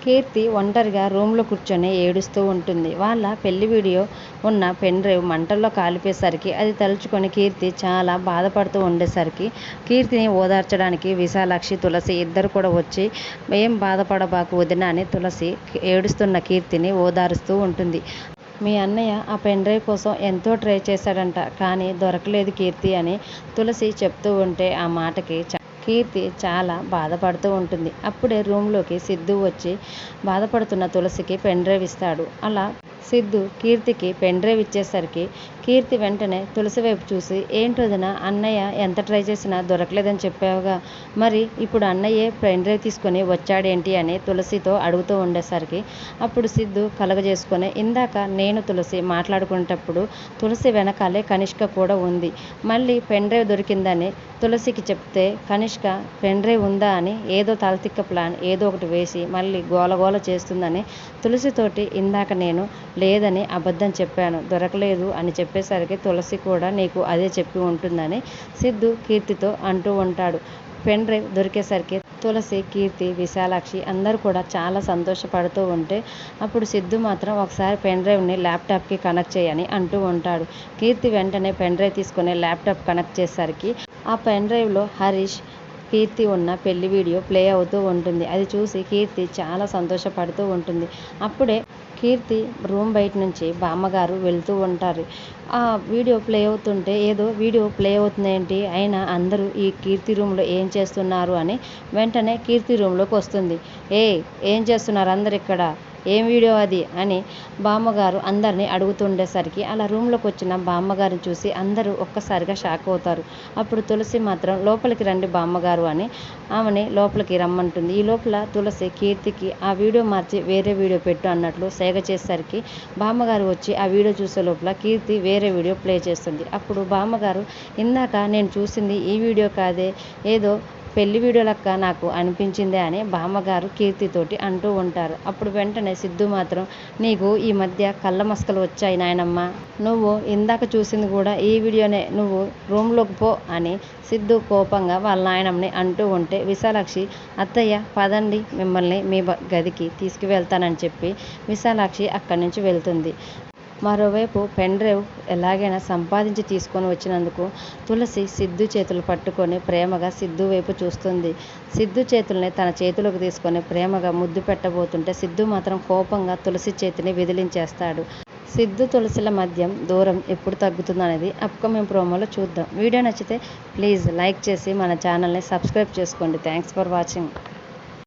కీర్తి ఒంటరిగా రూమ్లో కూర్చొని ఏడుస్తూ ఉంటుంది. వాళ్ళ పెళ్లి వీడియో ఉన్న పెన్ డ్రైవ్ మంటల్లో కాలిపోయేసరికి అది తలుచుకొని కీర్తి చాలా బాధపడుతూ ఉండేసరికి కీర్తిని ఓదార్చడానికి విశాలాక్షి, తులసి ఇద్దరు కూడా వచ్చి ఏం బాధపడబాకు వదిన అని తులసి ఏడుస్తున్న కీర్తిని ఓదారుస్తూ ఉంటుంది. మీ అన్నయ్య ఆ పెన్ డ్రైవ్ కోసం ఎంతో ట్రై చేశాడంట, కానీ దొరకలేదు కీర్తి అని తులసి చెప్తూ ఉంటే ఆ మాటకి కీర్తి చాలా బాధపడుతూ ఉంటుంది. అప్పుడే రూమ్లోకి సిద్ధు వచ్చి బాధపడుతున్న తులసికి పెన్ డ్రైవ్ ఇస్తాడు. అలా సిద్ధు కీర్తికి పెన్ డ్రైవ్ ఇచ్చేసరికి కీర్తి వెంటనే తులసి వైపు చూసి, ఏంటి వదిన, అన్నయ్య ఎంత ట్రై చేసినా దొరకలేదని చెప్పావుగా, మరి ఇప్పుడు అన్నయ్యే పెన్ డ్రైవ్ తీసుకొని వచ్చాడేంటి అని తులసితో అడుగుతూ ఉండేసరికి అప్పుడు సిద్ధు కలగజేసుకొని, ఇందాక నేను తులసి మాట్లాడుకునేటప్పుడు తులసి వెనకాలే కనిష్క కూడా ఉంది. మళ్ళీ పెన్ డ్రైవ్ దొరికిందని తులసికి చెప్తే కనిష్క పెన్ డ్రైవ్ ఉందా అని ఏదో తలతిక్క ప్లాన్ ఏదో ఒకటి వేసి మళ్ళీ గోలగోల చేస్తుందని తులసితోటి ఇందాక నేను లేదని అబద్ధం చెప్పాను, దొరకలేదు అని చెప్పేసరికి తులసి కూడా నీకు అదే చెప్పి ఉంటుందని సిద్ధు కీర్తితో అంటూ ఉంటాడు. పెన్ డ్రైవ్ దొరికేసరికి తులసి, కీర్తి, విశాలాక్షి అందరూ కూడా చాలా సంతోషపడుతూ ఉంటే అప్పుడు సిద్ధు మాత్రం ఒకసారి పెన్ డ్రైవ్ని ల్యాప్టాప్కి కనెక్ట్ చేయని అంటూ ఉంటాడు. కీర్తి వెంటనే పెన్ డ్రైవ్ తీసుకొని ల్యాప్టాప్ కనెక్ట్ చేసేసరికి ఆ పెన్ డ్రైవ్లో హరీష్, కీర్తి ఉన్న పెళ్లి వీడియో ప్లే అవుతూ ఉంటుంది. అది చూసి కీర్తి చాలా సంతోషపడుతూ ఉంటుంది. అప్పుడే కీర్తి రూమ్ బయట నుంచి బామ్మగారు వెళ్తూ ఉంటారు. ఆ వీడియో ప్లే అవుతుంటే ఏదో వీడియో ప్లే అవుతుందేంటి, అయినా అందరూ ఈ కీర్తి రూమ్లో ఏం చేస్తున్నారు అని వెంటనే కీర్తి రూమ్లోకి వస్తుంది. ఏం చేస్తున్నారు అందరు ఇక్కడ, ఏం వీడియో అది అని బామ్మగారు అందరినీ అడుగుతుండేసరికి అలా రూమ్లోకి వచ్చిన బామ్మగారిని చూసి అందరూ ఒక్కసారిగా షాక్ అవుతారు. అప్పుడు తులసి మాత్రం లోపలికి రండి బామ్మగారు అని ఆమెని లోపలికి రమ్మంటుంది. ఈ లోపల తులసి కీర్తికి ఆ వీడియో మార్చి వేరే వీడియో పెట్టు అన్నట్లు సేగ చేసేసరికి బామ్మగారు వచ్చి ఆ వీడియో చూసే లోపల కీర్తి వేరే వీడియో ప్లే చేస్తుంది. అప్పుడు బామ్మగారు, ఇందాక నేను చూసింది ఈ వీడియో కాదే, ఏదో పెళ్లి వీడియో లెక్క నాకు అనిపించిందే అని బామ్మగారు కీర్తితోటి అంటూ ఉంటారు. అప్పుడు వెంటనే సిద్ధు మాత్రం, నీకు ఈ మధ్య కళ్ళ మస్కలు వచ్చాయి నాయనమ్మ, నువ్వు ఇందాక చూసింది కూడా ఈ వీడియోనే, నువ్వు రూమ్లోకి పో అని సిద్ధు కోపంగా వాళ్ళ నాయనమ్మని అంటూ ఉంటే విశాలాక్షి, అత్తయ్య పదండి మిమ్మల్ని మీ గదికి తీసుకువెళ్తానని చెప్పి విశాలాక్షి అక్కడి నుంచి వెళ్తుంది. మరోవైపు పెన్ డ్రైవ్ ఎలాగైనా సంపాదించి తీసుకొని వచ్చినందుకు తులసి సిద్ధు చేతులు పట్టుకొని ప్రేమగా సిద్ధు వైపు చూస్తుంది. సిద్ధు చేతుల్ని తన చేతిలోకి తీసుకొని ప్రేమగా ముద్దు పెట్టబోతుంటే సిద్ధు మాత్రం కోపంగా తులసి చేతిని విదిలించేస్తాడు. సిద్ధు తులసిల మధ్య దూరం ఎప్పుడు తగ్గుతుందనేది అప్కమింగ్ ప్రోమోలో చూద్దాం. వీడియో నచ్చితే ప్లీజ్ లైక్ చేసి మన ఛానల్ని సబ్స్క్రైబ్ చేసుకోండి. Thanks for watching.